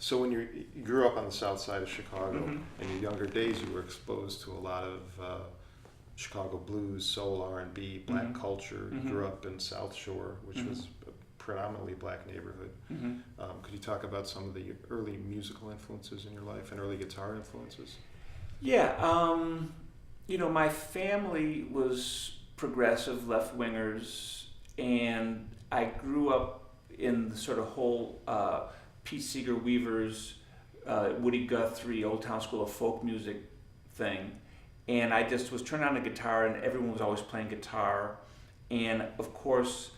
So when you grew up on the south side of Chicago, Mm-hmm. in your younger days, you were exposed to a lot of Chicago blues, soul, R&B, black Mm-hmm. culture. You Mm-hmm. grew up in South Shore, which Mm-hmm. was a predominantly black neighborhood. Mm-hmm. Could you talk about some of the early musical influences in your life and early guitar influences? Yeah, my family was progressive, left-wingers, and I grew up in the sort of whole Pete Seeger Weaver's, Woody Guthrie, Old Town School of Folk Music thing. And I just was turned on the guitar, and everyone was always playing guitar. And of course,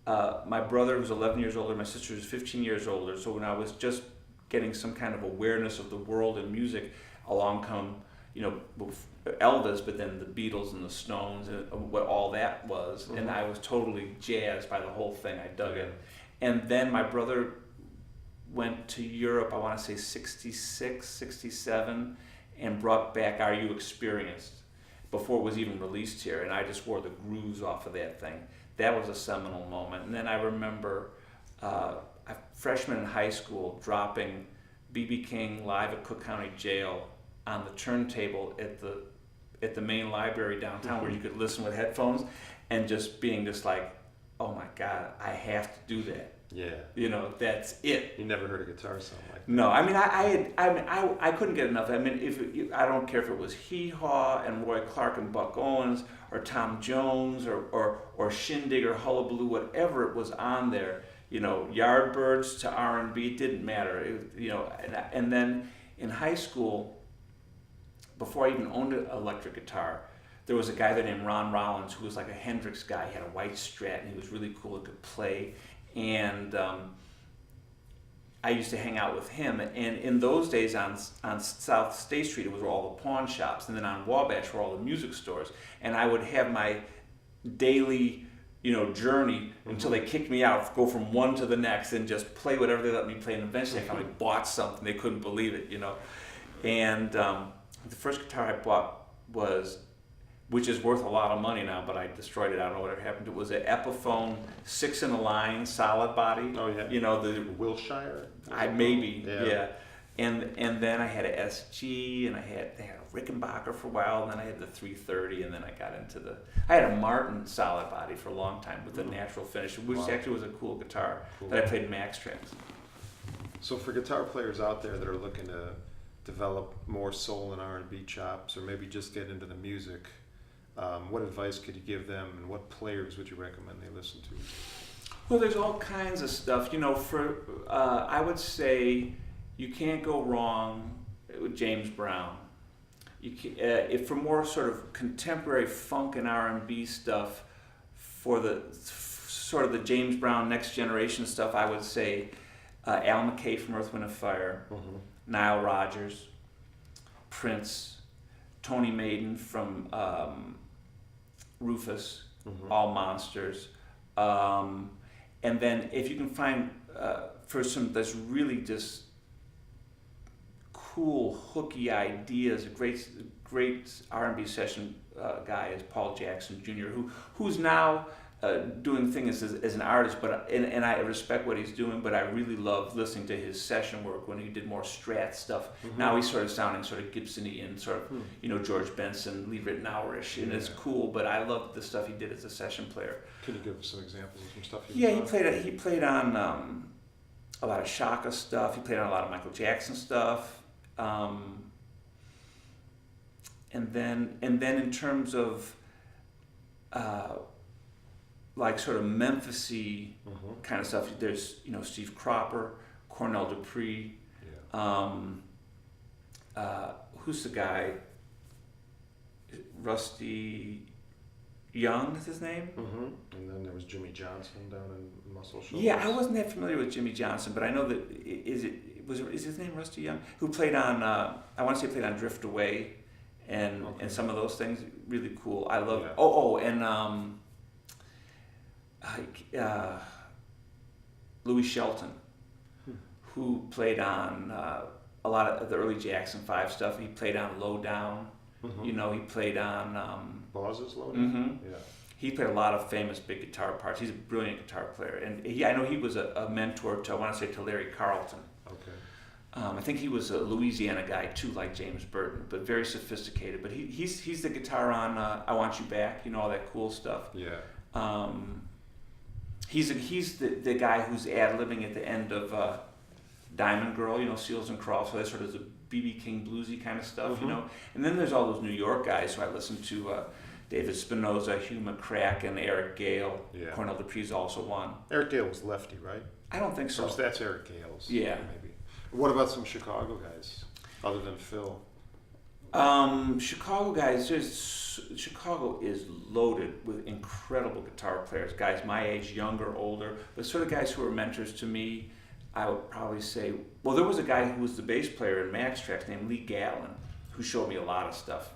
my brother was 11 years older, my sister was 15 years older. So when I was just getting some kind of awareness of the world and music, along come, Elvis, but then the Beatles and the Stones and what all that was. Mm-hmm. And I was totally jazzed by the whole thing. I dug it. And then my brother went to Europe, I want to say 66, 67, and brought back Are You Experienced before it was even released here. And I just wore the grooves off of that thing. That was a seminal moment. And then I remember a freshman in high school dropping B.B. King live at Cook County Jail on the turntable at the main library downtown, Mm-hmm. where you could listen with headphones, and just being just like, oh my God, I have to do that. Yeah. That's it. You never heard a guitar sound like that. No, I mean, I couldn't get enough. I mean, I don't care if it was Hee Haw and Roy Clark and Buck Owens, or Tom Jones, or Shindig or Hullabaloo, whatever it was on there. Yardbirds to R&B, didn't matter. And then in high school, before I even owned an electric guitar, there was a guy there named Ron Rollins who was like a Hendrix guy. He had a white Strat, and he was really cool and could play. And I used to hang out with him. And in those days on South State Street, it was where all the pawn shops. And then on Wabash were all the music stores. And I would have my daily journey until they kicked me out, go from one to the next, and just play whatever they let me play. And eventually I finally bought something. They couldn't believe it, And the first guitar I bought which is worth a lot of money now, but I destroyed it. I don't know what happened to it. It was an Epiphone 6-in-a-line solid body. Oh yeah. The Wilshire. yeah. And then I had a SG, and they had a Rickenbacker for a while, and then I had the 330, and then I got into I had a Martin solid body for a long time with a natural finish, which actually was a cool guitar that I played Max tracks. So for guitar players out there that are looking to develop more soul and R&B chops, or maybe just get into the music, what advice could you give them, and what players would you recommend they listen to? Well, there's all kinds of stuff. I would say you can't go wrong with James Brown. If for more sort of contemporary funk and R&B stuff, for the sort of the James Brown next generation stuff, I would say Al McKay from Earth, Wind & Fire, Mm-hmm. Nile Rodgers, Prince, Tony Maiden from Rufus, Mm-hmm. all monsters. And then if you can find for some that's really just cool, hooky ideas, a great R&B session guy is Paul Jackson Jr., who's now doing things as an artist, and I respect what he's doing, but I really love listening to his session work when he did more Strat stuff. Mm-hmm. Now he's sort of sounding sort of Gibson-y and sort of George Benson, Lee Ritenour-ish, and it's cool, but I love the stuff he did as a session player. Can you give us some examples of some stuff He played on a lot of Shaka stuff. He played on a lot of Michael Jackson stuff. And then in terms of like sort of Memphis-y Mm-hmm. kind of stuff, there's Steve Cropper, Cornell Dupree. Who's the guy? Rusty Young is his name? Mm-hmm. And then there was Jimmy Johnson down in Muscle Shoals. Yeah, I wasn't that familiar with Jimmy Johnson, but I know that is his name Rusty Young, who played on I want to say played on Drift Away and some of those things. Really cool. I love and Louis Shelton, who played on a lot of the early Jackson 5 stuff. He played on Low Down. Mm-hmm. He played on Boz's Low Mm-hmm. Down? Yeah. He played a lot of famous big guitar parts. He's a brilliant guitar player, and I know he was a mentor to, I want to say, to Larry Carlton. Okay. I think he was a Louisiana guy too, like James Burton, but very sophisticated. But he's the guitar on "I Want You Back," all that cool stuff. Yeah. He's the guy who's ad-libbing at the end of Diamond Girl, Seals and Crofts, so that's sort of the B.B. King bluesy kind of stuff, And then there's all those New York guys who I listen to, David Spinoza, Hugh McCracken, Eric Gale. Yeah. Cornell Dupree's also one. Eric Gale was lefty, right? I don't think so. That's Eric Gale's. Yeah. Maybe. What about some Chicago guys, other than Phil? Chicago guys, Chicago is loaded with incredible guitar players, guys my age, younger, older, but sort of guys who are mentors to me. I would probably say, well, there was a guy who was the bass player in Max Trax named Lee Gallen, who showed me a lot of stuff.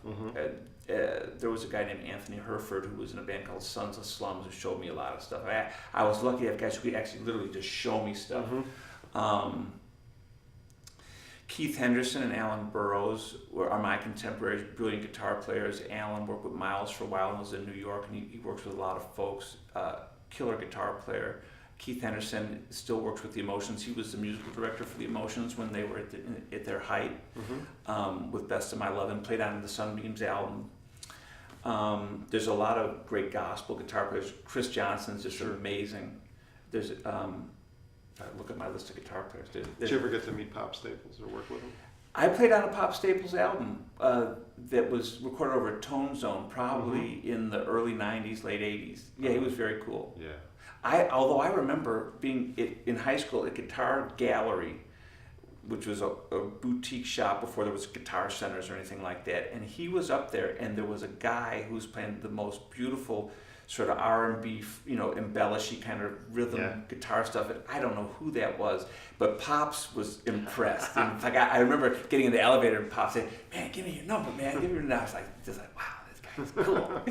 There was a guy named Anthony Herford who was in a band called Sons of Slums who showed me a lot of stuff. I was lucky to have guys who could actually literally just show me stuff. Keith Henderson and Alan Burroughs are my contemporaries, brilliant guitar players. Alan worked with Miles for a while and was in New York, and he works with a lot of folks. Killer guitar player. Keith Henderson still works with the Emotions. He was the musical director for the Emotions when they were at their height, with Best of My Love, and played on the Sunbeams album. There's a lot of great gospel guitar players. Chris Johnson's just amazing. There's look at my list of guitar players. Did you ever get to meet Pop Staples or work with him? I played on a Pop Staples album that was recorded over at Tone Zone, probably in the early '90s, late '80s. Yeah, he was very cool. Yeah. Although I remember being in high school at Guitar Gallery, which was a boutique shop before there was guitar centers or anything like that, and he was up there, and there was a guy who was playing the most beautiful sort of R&B, embellishy kind of rhythm guitar stuff. And I don't know who that was, but Pops was impressed. In fact, I remember getting in the elevator and Pops said, "Man, give me your number, man. Give me your number." I was like, wow, this guy's cool.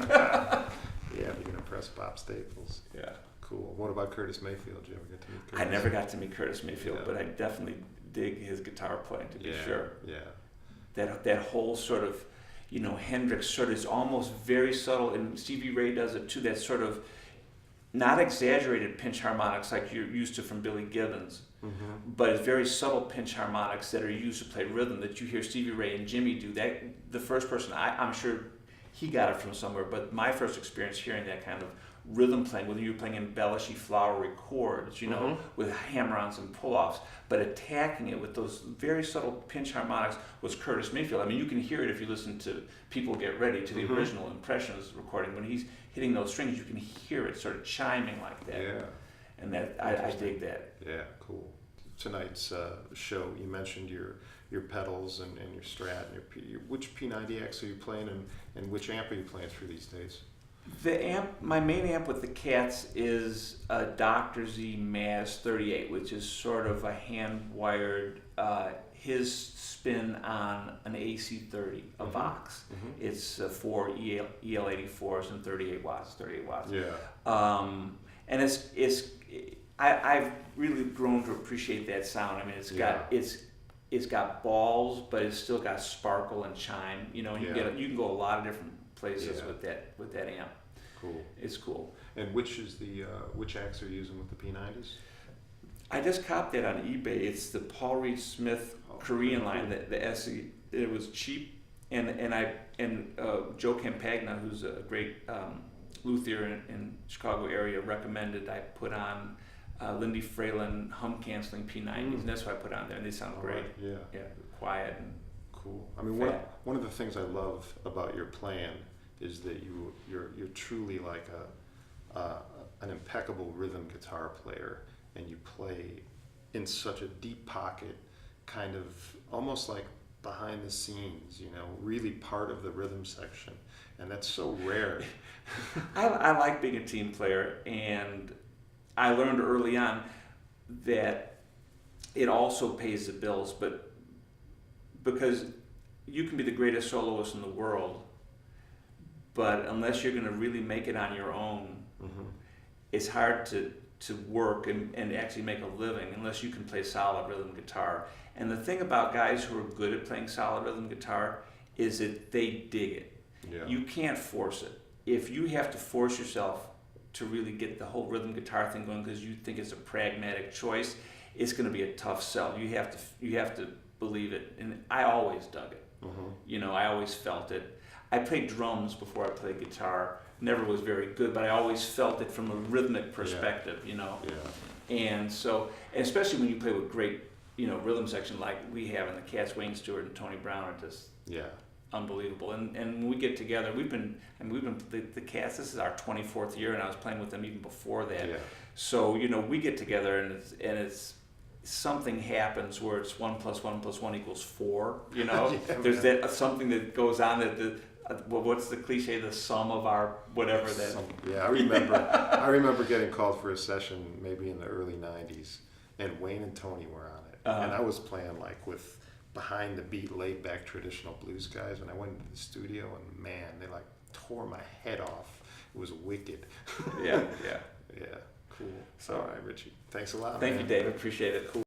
Yeah, you can impress Pop Staples. Yeah. Cool. What about Curtis Mayfield? Did you ever get to meet Curtis? I never got to meet Curtis Mayfield, but I definitely dig his guitar playing, to be sure. Yeah. That whole sort of, Hendrix sort of is almost very subtle, and Stevie Ray does it too, that sort of not exaggerated pinch harmonics like you're used to from Billy Gibbons, but it's very subtle pinch harmonics that are used to play rhythm that you hear Stevie Ray and Jimmy do. That the first person, I'm sure he got it from somewhere, but my first experience hearing that kind of rhythm playing, whether you're playing embellishy, flowery chords, with hammer-ons and pull-offs, but attacking it with those very subtle pinch harmonics was Curtis Mayfield. I mean, you can hear it if you listen to People Get Ready, to the original Impressions recording. When he's hitting those strings, you can hear it sort of chiming like that. Yeah. And that I dig that. Yeah, cool. Tonight's show, you mentioned your pedals and your Strat and which P90X are you playing, and which amp are you playing through these days? The amp, my main amp with the Cats is a Dr. Z Maz 38, which is sort of a hand-wired, his spin on an AC30, a Vox. It's 4 EL84s and 38 watts. Yeah. And I've really grown to appreciate that sound. I mean, it's got balls, but it's still got sparkle and chime. You can go a lot of different places with that amp. Cool. It's cool. And which axe are you using with the P90s? I just copped that on eBay. It's the Paul Reed Smith Korean line, the SE. It was cheap, and Joe Campagna, who's a great luthier in Chicago area, recommended I put on Lindy Fralin hum canceling P90s, and that's what I put on there, and they sound great. Right. Yeah. Quiet and cool. I mean, one of the things I love about your playing is that you're truly like an impeccable rhythm guitar player, and you play in such a deep pocket, kind of almost like behind the scenes, really part of the rhythm section, and that's so rare. I like being a team player, and I learned early on that it also pays the bills, but because you can be the greatest soloist in the world, but unless you're going to really make it on your own, it's hard to work and actually make a living unless you can play solid rhythm guitar. And the thing about guys who are good at playing solid rhythm guitar is that they dig it. Yeah. You can't force it. If you have to force yourself to really get the whole rhythm guitar thing going because you think it's a pragmatic choice, it's going to be a tough sell. You have to believe it, and I always dug it. You know, I always felt it. I played drums before I played guitar. Never was very good, but I always felt it from a rhythmic perspective. You know, and so, and especially when you play with great, you know, rhythm section like we have in the Cats, Wayne Stewart and Tony Brown are just unbelievable. And when we get together, we've been the Cats. This is our 24th year, and I was playing with them even before that. So you know, we get together, and it's something happens where it's 1 + 1 + 1 = 4. You know, there's that something that goes on that well, what's the cliche? The sum of our whatever that. I remember. I remember getting called for a session maybe in the early '90s, and Wayne and Tony were on it, and I was playing like with behind the beat, laid back traditional blues guys. And I went into the studio, and man, they like tore my head off. It was wicked. Yeah. Cool. So, all right, Richie. Thanks a lot. Thank you, Dave. Appreciate it. Cool.